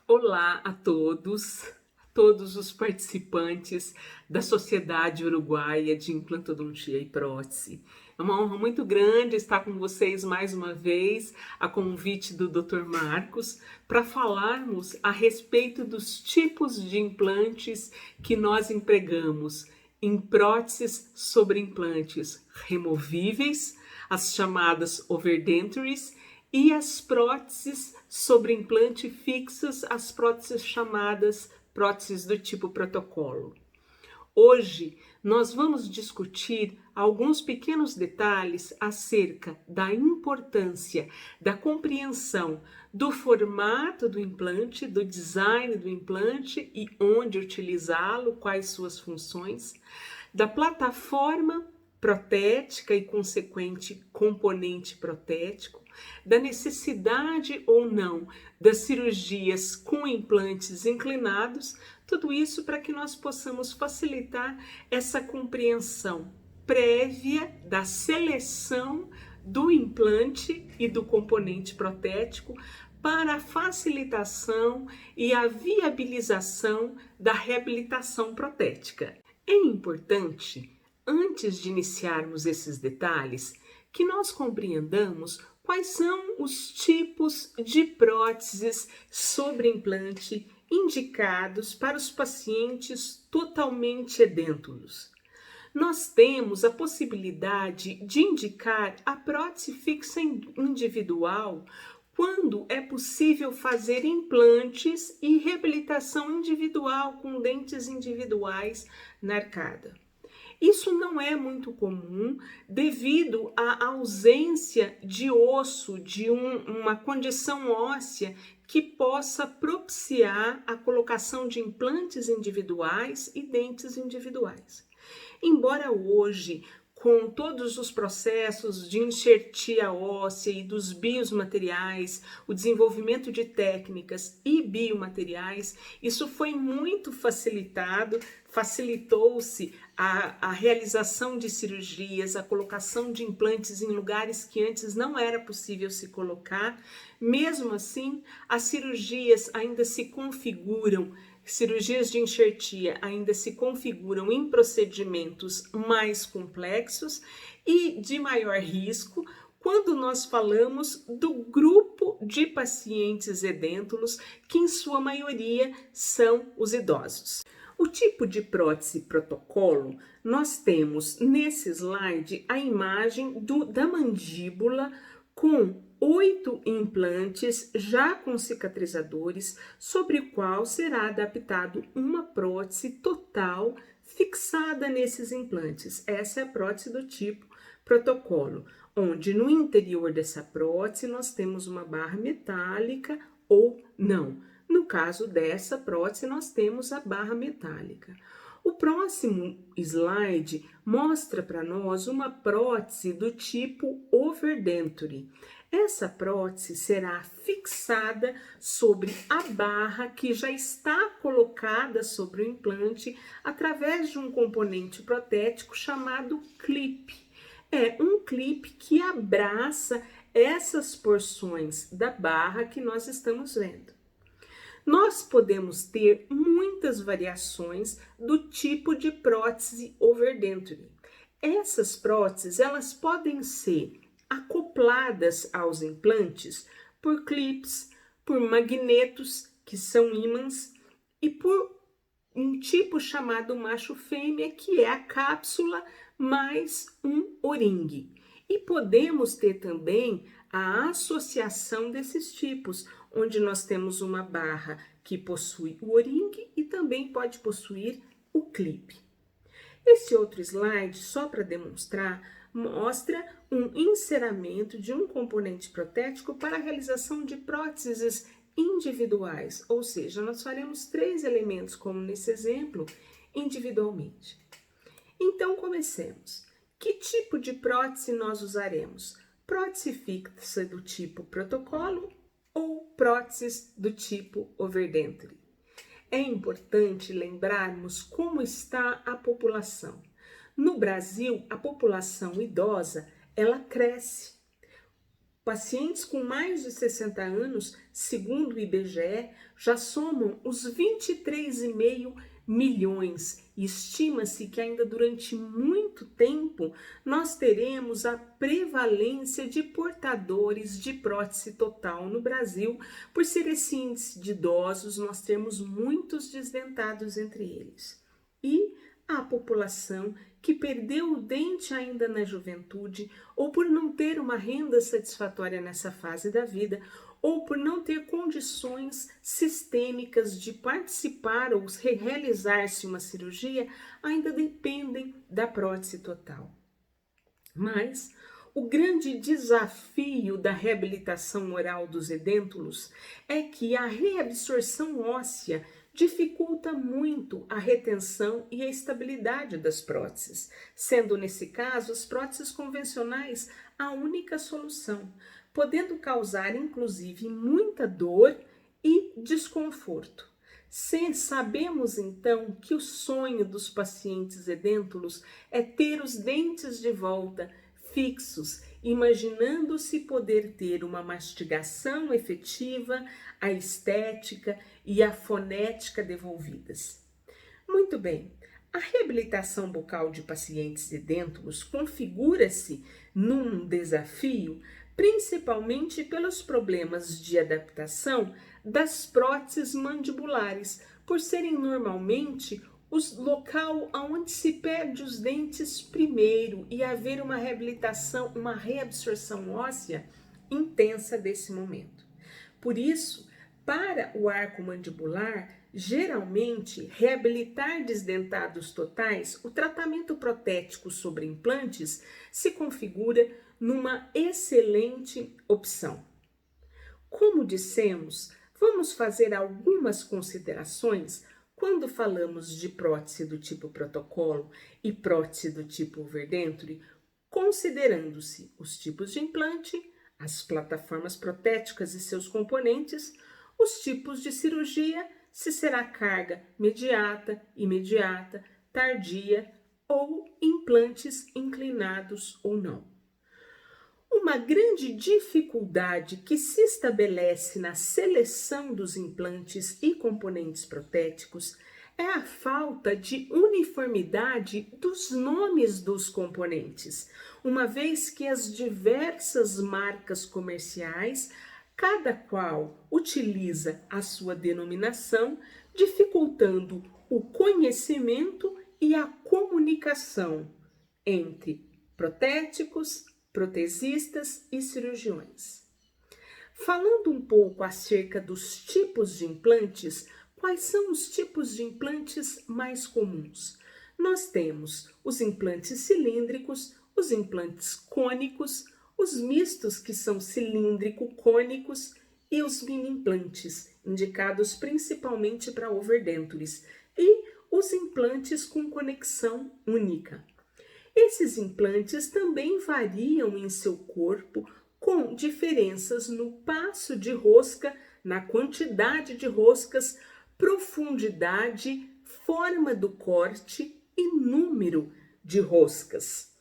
Olá a todos os participantes da Sociedade Uruguaia de Implantodontia e Prótese. É uma honra muito grande estar com vocês mais uma vez, a convite do Dr. Marcos, para falarmos a respeito dos tipos de implantes que nós empregamos em próteses sobre implantes removíveis, as chamadas overdentaries, e as próteses sobre implante fixas, as próteses chamadas próteses do tipo protocolo. Hoje nós vamos discutir alguns pequenos detalhes acerca da importância da compreensão do formato do implante, do design do implante e onde utilizá-lo, quais suas funções, da plataforma protética e consequente componente protético, da necessidade ou não das cirurgias com implantes inclinados, tudo isso para que nós possamos facilitar essa compreensão prévia da seleção do implante e do componente protético para a facilitação e a viabilização da reabilitação protética. É importante, antes de iniciarmos esses detalhes, que nós compreendamos quais são os tipos de próteses sobre implante indicados para os pacientes totalmente edêntulos. Nós temos a possibilidade de indicar a prótese fixa individual quando é possível fazer implantes e reabilitação individual com dentes individuais na arcada. Isso não é muito comum devido à ausência de osso, de uma condição óssea que possa propiciar a colocação de implantes individuais e dentes individuais. Embora hoje, com todos os processos de enxertia óssea e dos biomateriais, o desenvolvimento de técnicas e biomateriais, isso foi muito facilitado, facilitou-se a realização de cirurgias, a colocação de implantes em lugares que antes não era possível se colocar. Mesmo assim, as cirurgias ainda se configuram, cirurgias de enxertia ainda se configuram em procedimentos mais complexos e de maior risco quando nós falamos do grupo de pacientes edêntulos, que em sua maioria são os idosos. O tipo de prótese protocolo, nós temos nesse slide a imagem da mandíbula com 8 implantes já com cicatrizadores, sobre o qual será adaptado uma prótese total fixada nesses implantes. Essa é a prótese do tipo protocolo, onde no interior dessa prótese nós temos uma barra metálica ou não. No caso dessa prótese, nós temos a barra metálica. O próximo slide mostra para nós uma prótese do tipo overdentary. Essa prótese será fixada sobre a barra que já está colocada sobre o implante através de um componente protético chamado clip. É um clipe que abraça essas porções da barra que nós estamos vendo. Nós podemos ter muitas variações do tipo de prótese overdentary. Essas próteses, elas podem ser acopladas aos implantes por clips, por magnetos, que são ímãs, e por um tipo chamado macho-fêmea, que é a cápsula mais um O-ring. E podemos ter também a associação desses tipos, onde nós temos uma barra que possui o O-ring e também pode possuir o clipe. Esse outro slide, só para demonstrar, mostra um enceramento de um componente protético para a realização de próteses individuais, ou seja, nós faremos 3 elementos, como nesse exemplo, individualmente. Então, comecemos. Que tipo de prótese nós usaremos? Prótese fixa do tipo protocolo ou próteses do tipo overdentary? É importante lembrarmos como está a população. No Brasil, a população idosa, ela cresce. Pacientes com mais de 60 anos, segundo o IBGE, já somam os 23,5 milhões. E estima-se que ainda durante muito tempo nós teremos a prevalência de portadores de prótese total no Brasil. Por ser esse índice de idosos, nós temos muitos desdentados entre eles. E a população que perdeu o dente ainda na juventude, ou por não ter uma renda satisfatória nessa fase da vida, ou por não ter condições sistêmicas de participar ou realizar-se uma cirurgia, ainda dependem da prótese total. Mas o grande desafio da reabilitação oral dos edêntulos é que a reabsorção óssea dificulta muito a retenção e a estabilidade das próteses, sendo nesse caso as próteses convencionais a única solução, podendo causar inclusive muita dor e desconforto. Sabemos então que o sonho dos pacientes edêntulos é ter os dentes de volta fixos, imaginando-se poder ter uma mastigação efetiva, a estética e a fonética devolvidas. Muito bem, a reabilitação bucal de pacientes edêntulos configura-se num desafio, principalmente pelos problemas de adaptação das próteses mandibulares, por serem normalmente o local onde se perde os dentes primeiro e haver uma reabilitação, uma reabsorção óssea intensa desse momento. Por isso, para o arco mandibular, geralmente, reabilitar desdentados totais, o tratamento protético sobre implantes se configura numa excelente opção. Como dissemos, vamos fazer algumas considerações quando falamos de prótese do tipo protocolo e prótese do tipo overdenture, considerando-se os tipos de implante, as plataformas protéticas e seus componentes, os tipos de cirurgia, se será carga mediata, imediata, tardia ou implantes inclinados ou não. Uma grande dificuldade que se estabelece na seleção dos implantes e componentes protéticos é a falta de uniformidade dos nomes dos componentes, uma vez que as diversas marcas comerciais, cada qual utiliza a sua denominação, dificultando o conhecimento e a comunicação entre protéticos, protesistas e cirurgiões. Falando um pouco acerca dos tipos de implantes, quais são os tipos de implantes mais comuns? Nós temos os implantes cilíndricos, os implantes cônicos, os mistos que são cilíndrico-cônicos e os mini-implantes, indicados principalmente para overdentures, e os implantes com conexão única. Esses implantes também variam em seu corpo com diferenças no passo de rosca, na quantidade de roscas, profundidade, forma do corte e número de roscas,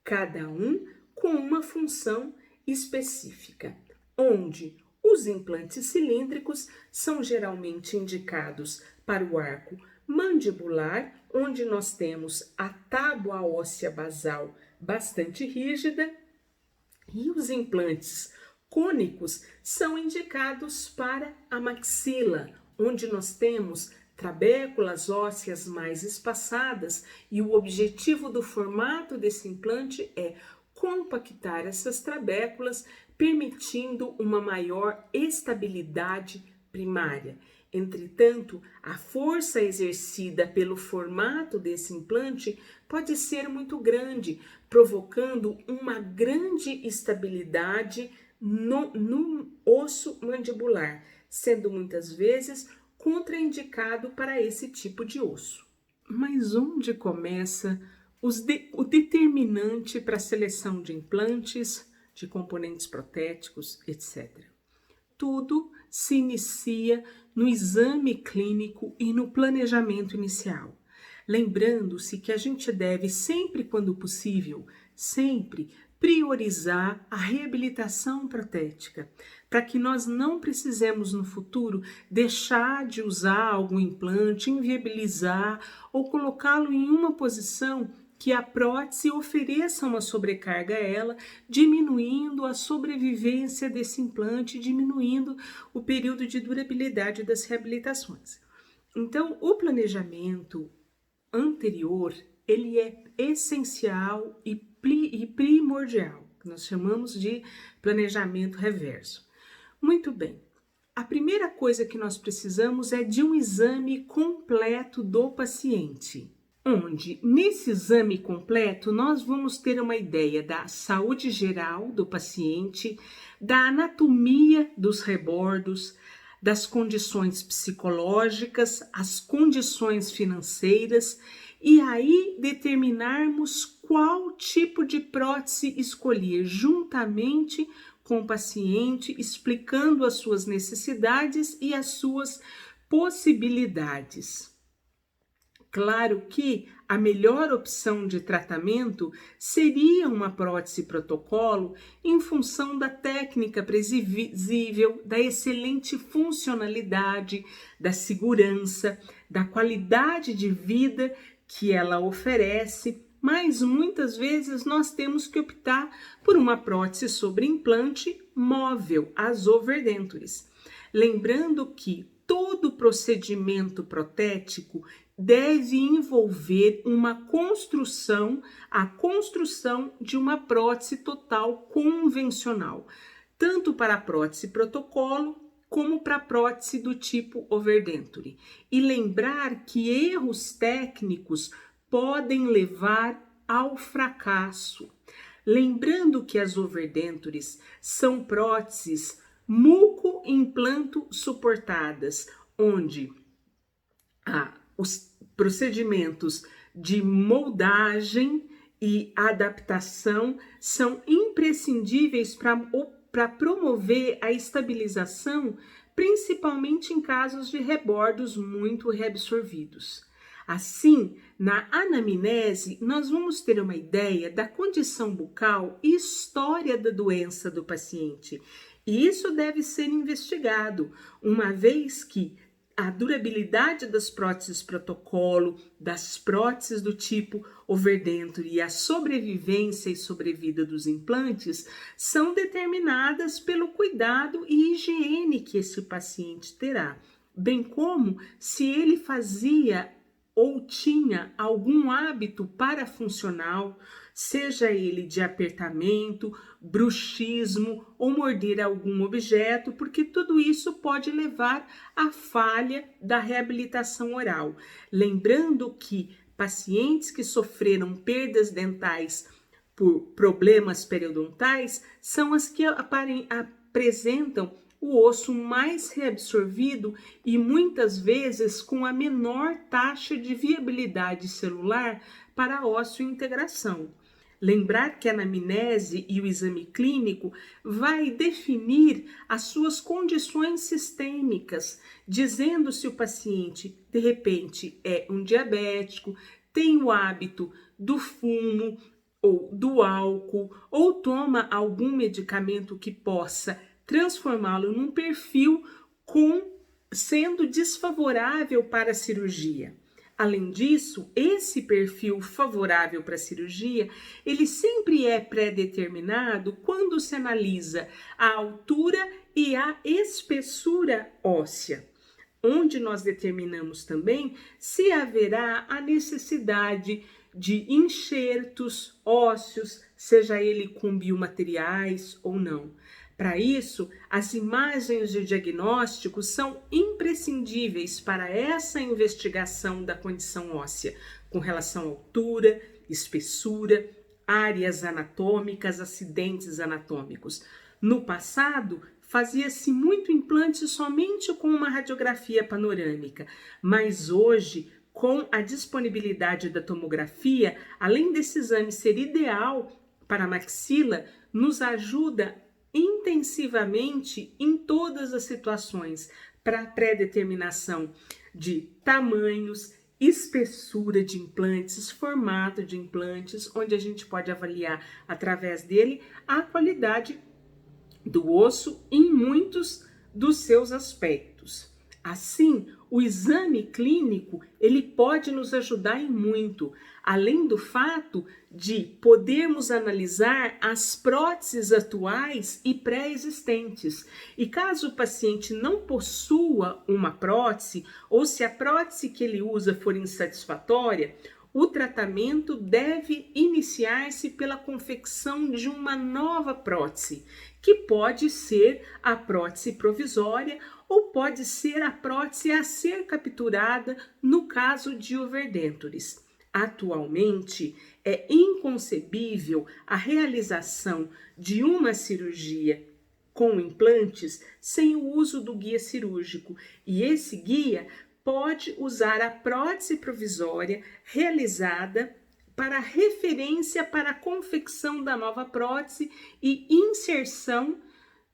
cada um com uma função específica, onde os implantes cilíndricos são geralmente indicados para o arco mandibular, onde nós temos a tábua óssea basal bastante rígida, e os implantes cônicos são indicados para a maxila, onde nós temos trabéculas ósseas mais espaçadas, e o objetivo do formato desse implante é compactar essas trabéculas, permitindo uma maior estabilidade primária. Entretanto, a força exercida pelo formato desse implante pode ser muito grande, provocando uma grande estabilidade no osso mandibular, sendo muitas vezes contraindicado para esse tipo de osso. Mas onde começa o determinante para a seleção de implantes, de componentes protéticos, etc.? Tudo se inicia no exame clínico e no planejamento inicial. Lembrando-se que a gente deve sempre, quando possível, sempre priorizar a reabilitação protética, para que nós não precisemos no futuro deixar de usar algum implante, inviabilizar ou colocá-lo em uma posição que a prótese ofereça uma sobrecarga a ela, diminuindo a sobrevivência desse implante, diminuindo o período de durabilidade das reabilitações. Então, o planejamento anterior, ele é essencial e primordial, que nós chamamos de planejamento reverso. Muito bem, a primeira coisa que nós precisamos é de um exame completo do paciente, onde nesse exame completo nós vamos ter uma ideia da saúde geral do paciente, da anatomia dos rebordos, das condições psicológicas, as condições financeiras e aí determinarmos qual tipo de prótese escolher juntamente com o paciente, explicando as suas necessidades e as suas possibilidades. Claro que a melhor opção de tratamento seria uma prótese protocolo em função da técnica previsível, da excelente funcionalidade, da segurança, da qualidade de vida que ela oferece, mas muitas vezes nós temos que optar por uma prótese sobre implante móvel, as overdentures. Lembrando que todo procedimento protético deve envolver a construção de uma prótese total convencional, tanto para a prótese protocolo como para a prótese do tipo overdenture. E lembrar que erros técnicos podem levar ao fracasso. Lembrando que as overdentures são próteses muco-implanto suportadas, onde os procedimentos de moldagem e adaptação são imprescindíveis para promover a estabilização, principalmente em casos de rebordos muito reabsorvidos. Assim, na anamnese, nós vamos ter uma ideia da condição bucal e história da doença do paciente. E isso deve ser investigado, uma vez que a durabilidade das próteses protocolo, das próteses do tipo overdenture e a sobrevivência e sobrevida dos implantes são determinadas pelo cuidado e higiene que esse paciente terá, bem como se ele fazia ou tinha algum hábito parafuncional, seja ele de apertamento, bruxismo ou morder algum objeto, porque tudo isso pode levar à falha da reabilitação oral. Lembrando que pacientes que sofreram perdas dentais por problemas periodontais são as que apresentam o osso mais reabsorvido e muitas vezes com a menor taxa de viabilidade celular para a osseo-integração. Lembrar que a anamnese e o exame clínico vai definir as suas condições sistêmicas, dizendo se o paciente, de repente, é um diabético, tem o hábito do fumo ou do álcool, ou toma algum medicamento que possa transformá-lo num perfil sendo desfavorável para a cirurgia. Além disso, esse perfil favorável para a cirurgia, ele sempre é pré-determinado quando se analisa a altura e a espessura óssea, onde nós determinamos também se haverá a necessidade de enxertos ósseos, seja ele com biomateriais ou não. Para isso, as imagens de diagnóstico são imprescindíveis para essa investigação da condição óssea, com relação à altura, espessura, áreas anatômicas, acidentes anatômicos. No passado, fazia-se muito implante somente com uma radiografia panorâmica, mas hoje, com a disponibilidade da tomografia, além desse exame ser ideal para a maxila, nos ajuda intensivamente em todas as situações para a pré-determinação de tamanhos, espessura de implantes, formato de implantes, onde a gente pode avaliar através dele a qualidade do osso em muitos dos seus aspectos. Assim, o exame clínico, ele pode nos ajudar em muito, além do fato de podermos analisar as próteses atuais e pré-existentes. E caso o paciente não possua uma prótese, ou se a prótese que ele usa for insatisfatória, o tratamento deve iniciar-se pela confecção de uma nova prótese, que pode ser a prótese provisória ou pode ser a prótese a ser capturada no caso de overdentures. Atualmente, é inconcebível a realização de uma cirurgia com implantes sem o uso do guia cirúrgico, e esse guia pode usar a prótese provisória realizada para referência para a confecção da nova prótese e inserção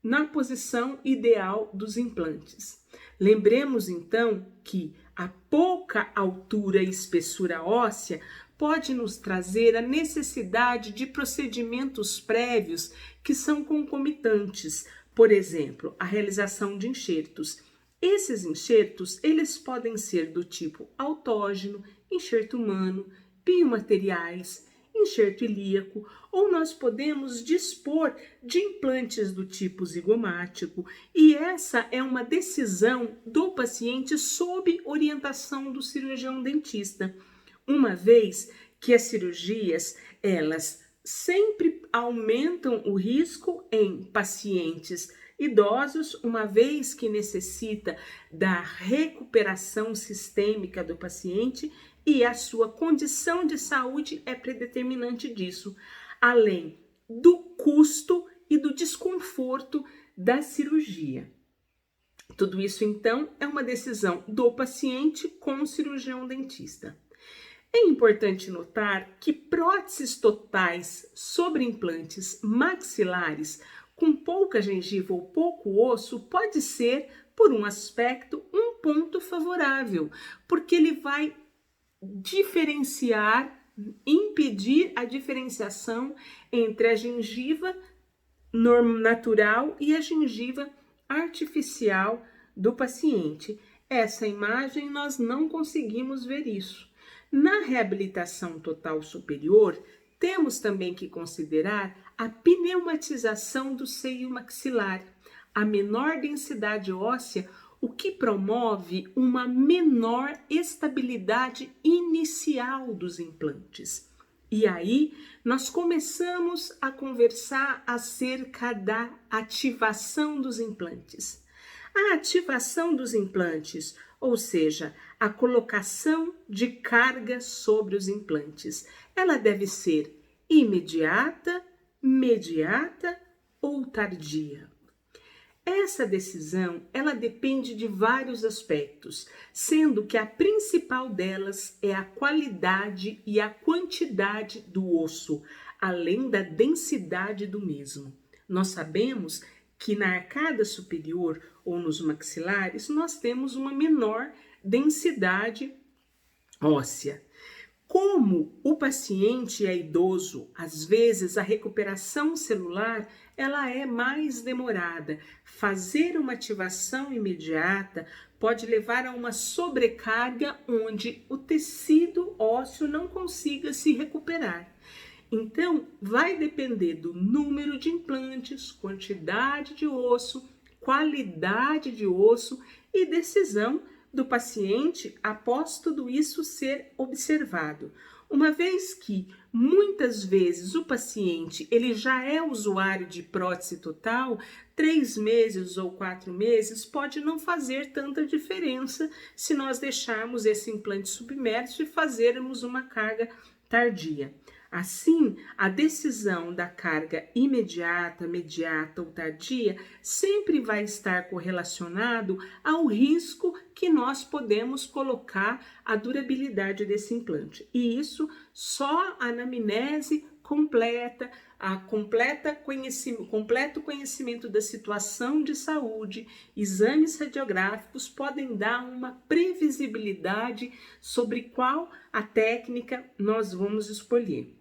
na posição ideal dos implantes. Lembremos então que a pouca altura e espessura óssea pode nos trazer a necessidade de procedimentos prévios que são concomitantes, por exemplo, a realização de enxertos. Esses enxertos, eles podem ser do tipo autógeno, enxerto humano, biomateriais, enxerto ilíaco, ou nós podemos dispor de implantes do tipo zigomático, e essa é uma decisão do paciente sob orientação do cirurgião dentista, uma vez que as cirurgias, elas sempre aumentam o risco em pacientes idosos, uma vez que necessita da recuperação sistêmica do paciente e a sua condição de saúde é predeterminante disso, além do custo e do desconforto da cirurgia. Tudo isso, então, é uma decisão do paciente com o cirurgião dentista. É importante notar que próteses totais sobre implantes maxilares com pouca gengiva ou pouco osso pode ser, por um aspecto, um ponto favorável, porque ele vai diferenciar, impedir a diferenciação entre a gengiva natural e a gengiva artificial do paciente. Essa imagem nós não conseguimos ver isso. Na reabilitação total superior, temos também que considerar a pneumatização do seio maxilar, a menor densidade óssea, o que promove uma menor estabilidade inicial dos implantes. E aí, nós começamos a conversar acerca da ativação dos implantes. A ativação dos implantes, ou seja, a colocação de carga sobre os implantes, ela deve ser imediata, mediata ou tardia. Essa decisão, ela depende de vários aspectos, sendo que a principal delas é a qualidade e a quantidade do osso, além da densidade do mesmo. Nós sabemos que na arcada superior ou nos maxilares, nós temos uma menor densidade óssea. Como o paciente é idoso, às vezes a recuperação celular ela é mais demorada. Fazer uma ativação imediata pode levar a uma sobrecarga onde o tecido ósseo não consiga se recuperar. Então, vai depender do número de implantes, quantidade de osso, qualidade de osso e decisão do paciente após tudo isso ser observado. Uma vez que muitas vezes o paciente ele já é usuário de prótese total, 3 meses ou 4 meses pode não fazer tanta diferença se nós deixarmos esse implante submerso e fazermos uma carga tardia. Assim, a decisão da carga imediata, mediata ou tardia sempre vai estar correlacionado ao risco que nós podemos colocar à durabilidade desse implante. E isso só a anamnese completa, a completo conhecimento da situação de saúde, exames radiográficos podem dar uma previsibilidade sobre qual a técnica nós vamos escolher.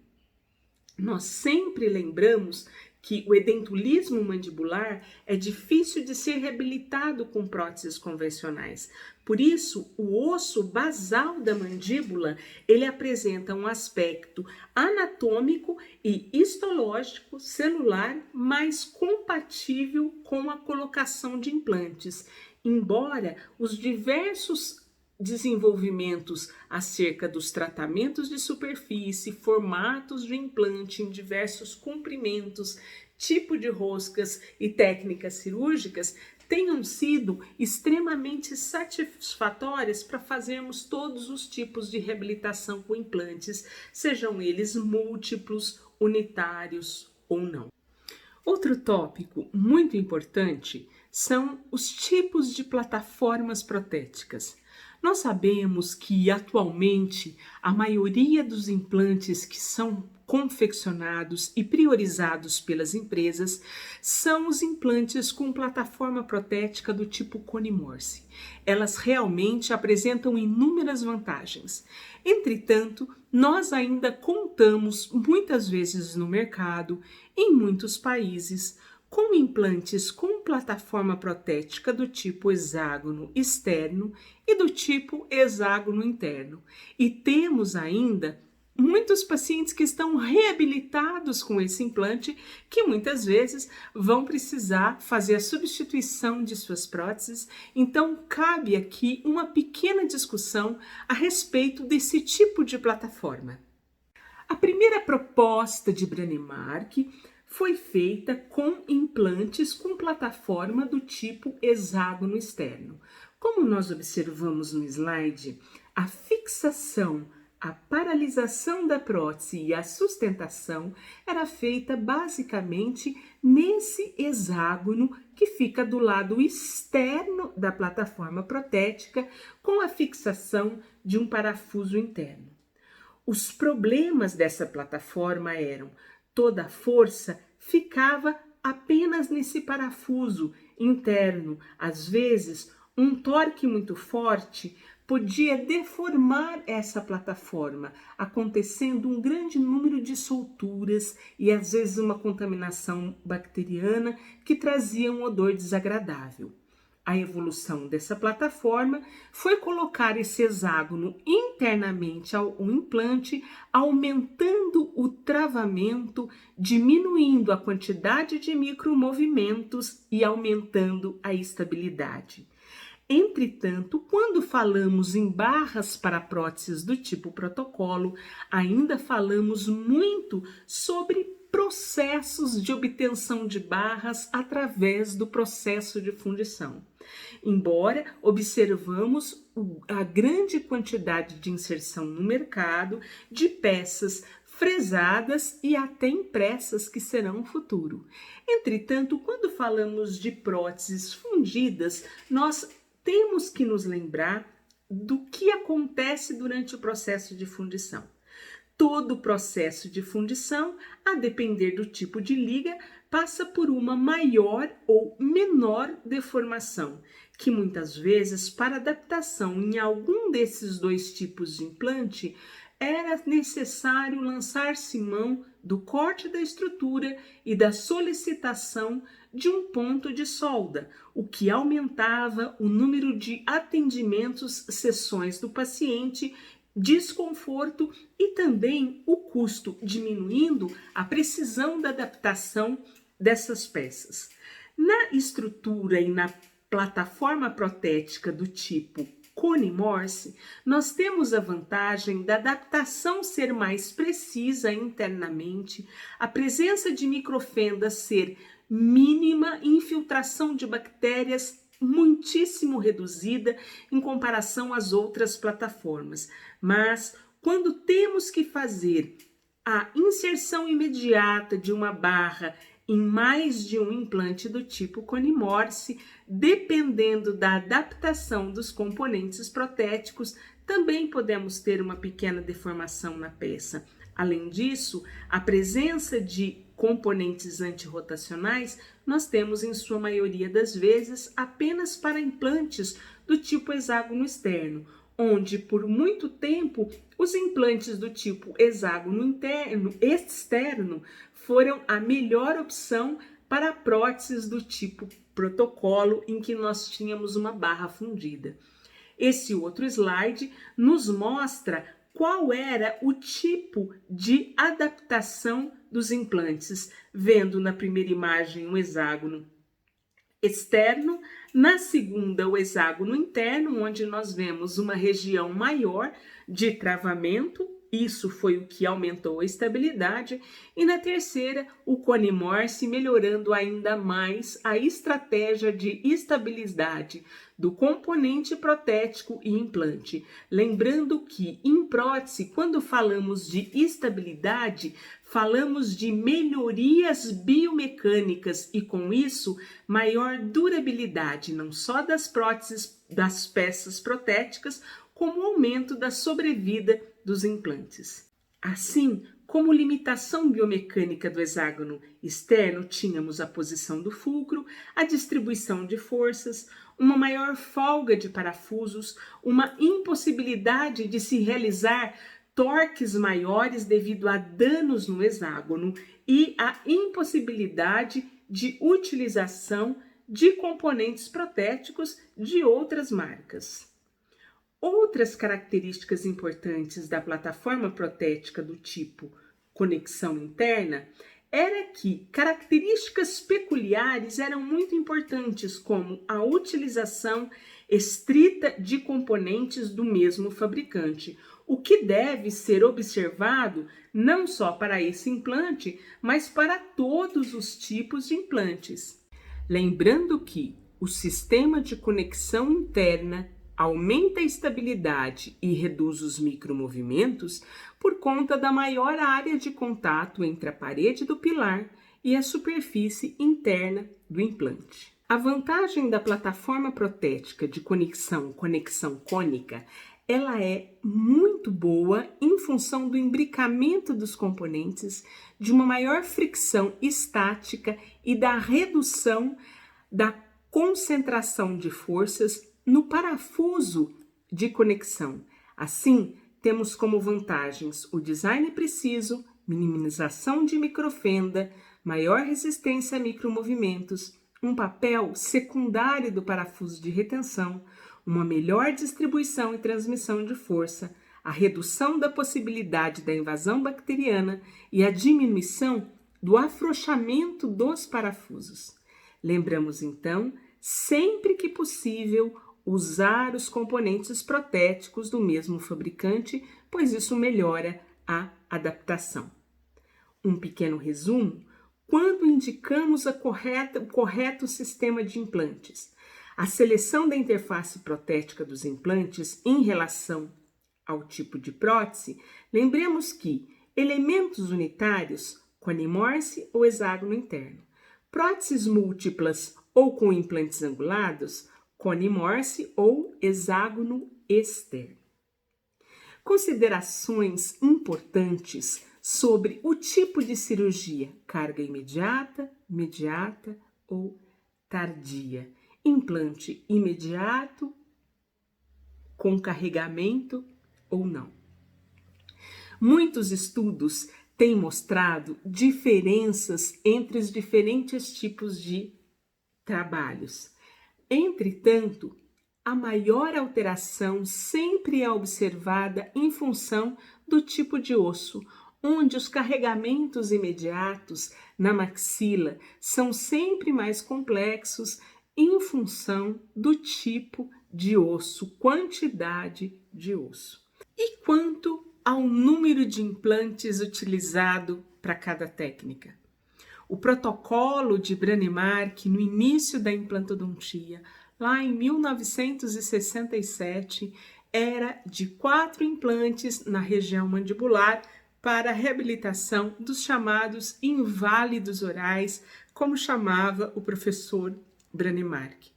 Nós sempre lembramos que o edentulismo mandibular é difícil de ser reabilitado com próteses convencionais. Por isso, o osso basal da mandíbula, ele apresenta um aspecto anatômico e histológico celular mais compatível com a colocação de implantes, embora os diversos desenvolvimentos acerca dos tratamentos de superfície, formatos de implante em diversos comprimentos, tipo de roscas e técnicas cirúrgicas tenham sido extremamente satisfatórias para fazermos todos os tipos de reabilitação com implantes, sejam eles múltiplos, unitários ou não. Outro tópico muito importante são os tipos de plataformas protéticas. Nós sabemos que atualmente a maioria dos implantes que são confeccionados e priorizados pelas empresas são os implantes com plataforma protética do tipo Cone Morse. Elas realmente apresentam inúmeras vantagens. Entretanto, nós ainda contamos muitas vezes no mercado, em muitos países, com implantes com plataforma protética do tipo hexágono externo e do tipo hexágono interno. E temos ainda muitos pacientes que estão reabilitados com esse implante, que muitas vezes vão precisar fazer a substituição de suas próteses. Então, cabe aqui uma pequena discussão a respeito desse tipo de plataforma. A primeira proposta de Brånemark foi feita com implantes com plataforma do tipo hexágono externo. Como nós observamos no slide, a fixação, a paralisação da prótese e a sustentação era feita basicamente nesse hexágono que fica do lado externo da plataforma protética com a fixação de um parafuso interno. Os problemas dessa plataforma eram: toda a força ficava apenas nesse parafuso interno. Às vezes, um torque muito forte podia deformar essa plataforma, acontecendo um grande número de solturas e às vezes uma contaminação bacteriana que trazia um odor desagradável. A evolução dessa plataforma foi colocar esse hexágono internamente ao implante, aumentando o travamento, diminuindo a quantidade de micromovimentos e aumentando a estabilidade. Entretanto, quando falamos em barras para próteses do tipo protocolo, ainda falamos muito sobre processos de obtenção de barras através do processo de fundição. Embora observamos a grande quantidade de inserção no mercado de peças fresadas e até impressas que serão o futuro. Entretanto, quando falamos de próteses fundidas, nós temos que nos lembrar do que acontece durante o processo de fundição. Todo o processo de fundição, a depender do tipo de liga, passa por uma maior ou menor deformação, que muitas vezes, para adaptação em algum desses dois tipos de implante, era necessário lançar-se mão do corte da estrutura e da solicitação de um ponto de solda, o que aumentava o número de atendimentos, sessões do paciente, desconforto e também o custo, diminuindo a precisão da adaptação dessas peças. Na estrutura e na plataforma protética do tipo Cone Morse, nós temos a vantagem da adaptação ser mais precisa internamente, a presença de microfendas ser mínima e infiltração de bactérias muitíssimo reduzida em comparação às outras plataformas. Mas quando temos que fazer a inserção imediata de uma barra em mais de um implante do tipo Cone Morse, dependendo da adaptação dos componentes protéticos, também podemos ter uma pequena deformação na peça. Além disso, a presença de componentes antirrotacionais nós temos, em sua maioria das vezes, apenas para implantes do tipo hexágono externo, onde por muito tempo os implantes do tipo hexágono externo foram a melhor opção para próteses do tipo protocolo, em que nós tínhamos uma barra fundida. Esse outro slide nos mostra qual era o tipo de adaptação dos implantes, vendo na primeira imagem um hexágono externo, na segunda o hexágono interno, onde nós vemos uma região maior de travamento, isso foi o que aumentou a estabilidade, e na terceira o cone Morse, melhorando ainda mais a estratégia de estabilidade do componente protético e implante. Lembrando que em prótese, quando falamos de estabilidade, falamos de melhorias biomecânicas e, com isso, maior durabilidade, não só das próteses, das peças protéticas, como aumento da sobrevida dos implantes. Assim, como limitação biomecânica do hexágono externo, tínhamos a posição do fulcro, a distribuição de forças, uma maior folga de parafusos, uma impossibilidade de se realizar torques maiores devido a danos no hexágono e a impossibilidade de utilização de componentes protéticos de outras marcas. Outras características importantes da plataforma protética do tipo conexão interna era que características peculiares eram muito importantes, como a utilização estrita de componentes do mesmo fabricante, o que deve ser observado não só para esse implante, mas para todos os tipos de implantes. Lembrando que o sistema de conexão interna aumenta a estabilidade e reduz os micromovimentos por conta da maior área de contato entre a parede do pilar e a superfície interna do implante. A vantagem da plataforma protética de conexão cônica, ela é muito boa em função do imbricamento dos componentes, de uma maior fricção estática e da redução da concentração de forças no parafuso de conexão. Assim, temos como vantagens o design preciso, minimização de microfenda, maior resistência a micromovimentos, um papel secundário do parafuso de retenção, uma melhor distribuição e transmissão de força, a redução da possibilidade da invasão bacteriana e a diminuição do afrouxamento dos parafusos. Lembramos então, sempre que possível, usar os componentes protéticos do mesmo fabricante, pois isso melhora a adaptação. Um pequeno resumo: quando indicamos o correto sistema de implantes, a seleção da interface protética dos implantes em relação ao tipo de prótese, lembremos que elementos unitários, cone Morse ou hexágono interno, próteses múltiplas ou com implantes angulados, cone Morse ou hexágono externo. Considerações importantes sobre o tipo de cirurgia: carga imediata, mediata ou tardia, implante imediato, com carregamento ou não. Muitos estudos têm mostrado diferenças entre os diferentes tipos de trabalhos. Entretanto, a maior alteração sempre é observada em função do tipo de osso, onde os carregamentos imediatos na maxila são sempre mais complexos em função do tipo de osso, quantidade de osso. E quanto ao número de implantes utilizado para cada técnica? O protocolo de Brånemark, no início da implantodontia, lá em 1967, era de 4 implantes na região mandibular para a reabilitação dos chamados inválidos orais, como chamava o professor Brånemark.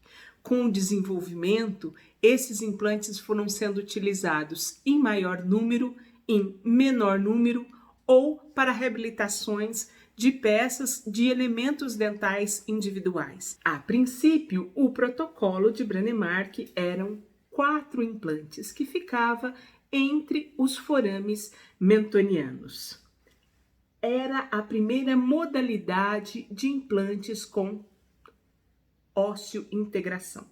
Com o desenvolvimento, esses implantes foram sendo utilizados em maior número, em menor número ou para reabilitações de peças de elementos dentais individuais. A princípio, o protocolo de Brånemark eram 4 implantes que ficava entre os forames mentonianos. Era a primeira modalidade de implantes com ósseo-integração.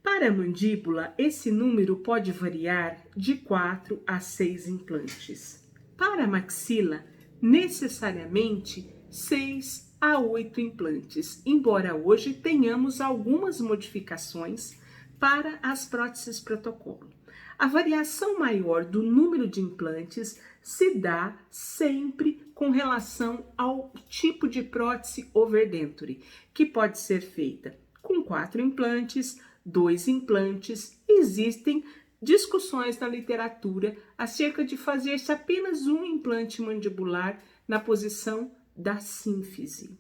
Para a mandíbula, esse número pode variar de 4 a 6 implantes. Para a maxila, necessariamente 6 a 8 implantes, embora hoje tenhamos algumas modificações para as próteses protocolo. A variação maior do número de implantes se dá sempre com relação ao tipo de prótese overdenture, que pode ser feita com 4 implantes, 2 implantes. Existem discussões na literatura acerca de fazer-se apenas um implante mandibular na posição da sínfise.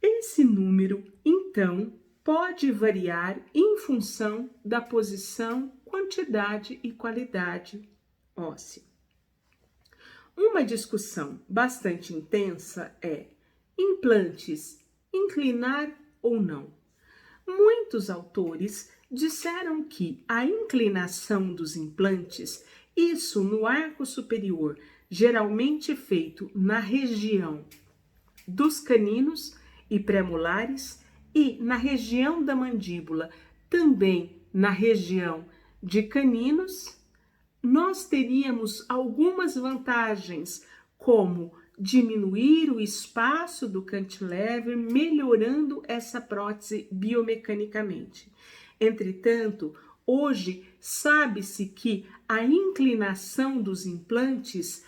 Esse número, então, pode variar em função da posição, quantidade e qualidade óssea. Uma discussão bastante intensa é: implantes inclinar ou não? Muitos autores disseram que a inclinação dos implantes, isso no arco superior, geralmente feito na região dos caninos e premolares, e na região da mandíbula, também na região de caninos, nós teríamos algumas vantagens, como diminuir o espaço do cantilever, melhorando essa prótese biomecanicamente. Entretanto, hoje sabe-se que a inclinação dos implantes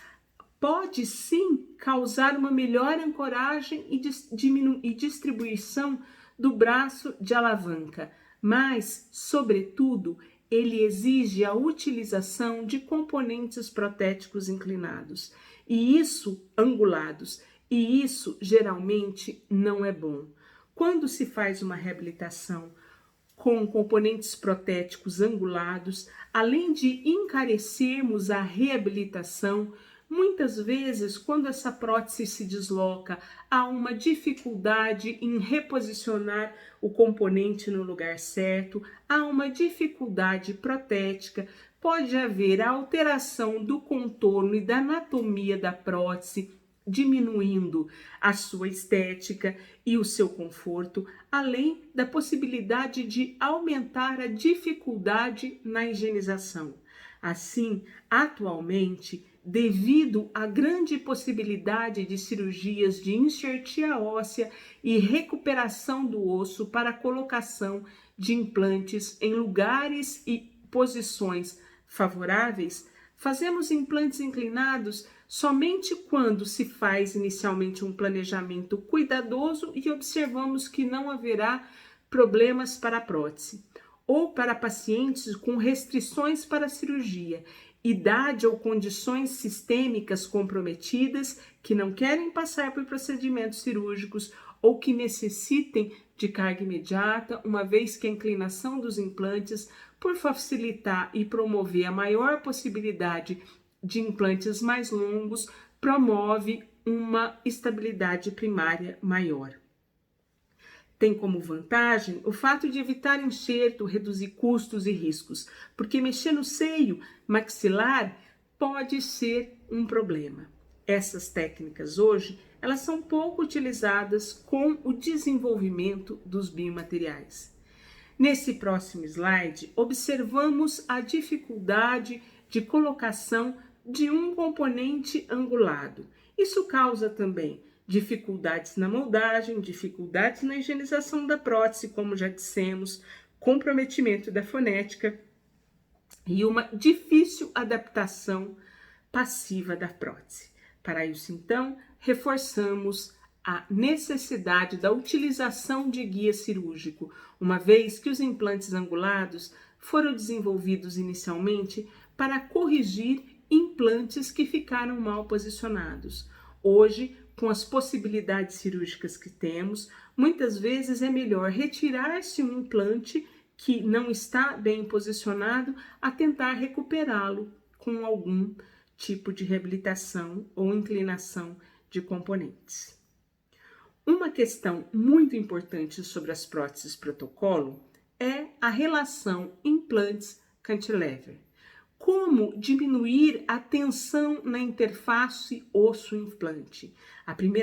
pode sim causar uma melhor ancoragem e distribuição do braço de alavanca, mas, sobretudo, ele exige a utilização de componentes protéticos inclinados, e isso angulados, e isso geralmente não é bom. Quando se faz uma reabilitação com componentes protéticos angulados, além de encarecermos a reabilitação, muitas vezes, quando essa prótese se desloca, há uma dificuldade em reposicionar o componente no lugar certo, há uma dificuldade protética, pode haver a alteração do contorno e da anatomia da prótese, diminuindo a sua estética e o seu conforto, além da possibilidade de aumentar a dificuldade na higienização. Assim, atualmente, devido à grande possibilidade de cirurgias de enxertia óssea e recuperação do osso para a colocação de implantes em lugares e posições favoráveis, fazemos implantes inclinados somente quando se faz inicialmente um planejamento cuidadoso e observamos que não haverá problemas para a prótese, ou para pacientes com restrições para a cirurgia, idade ou condições sistêmicas comprometidas que não querem passar por procedimentos cirúrgicos ou que necessitem de carga imediata, uma vez que a inclinação dos implantes, por facilitar e promover a maior possibilidade de implantes mais longos, promove uma estabilidade primária maior. Tem como vantagem o fato de evitar enxerto, reduzir custos e riscos, porque mexer no seio maxilar pode ser um problema. Essas técnicas hoje, elas são pouco utilizadas com o desenvolvimento dos biomateriais. Nesse próximo slide, observamos a dificuldade de colocação de um componente angulado. Isso causa também dificuldades na moldagem, dificuldades na higienização da prótese, como já dissemos, comprometimento da fonética e uma difícil adaptação passiva da prótese. Para isso, então, reforçamos a necessidade da utilização de guia cirúrgico, uma vez que os implantes angulados foram desenvolvidos inicialmente para corrigir implantes que ficaram mal posicionados. Hoje, com as possibilidades cirúrgicas que temos, muitas vezes é melhor retirar-se um implante que não está bem posicionado a tentar recuperá-lo com algum tipo de reabilitação ou inclinação de componentes. Uma questão muito importante sobre as próteses protocolo é a relação implantes-cantilever. Como diminuir a tensão na interface osso-implante? A primeira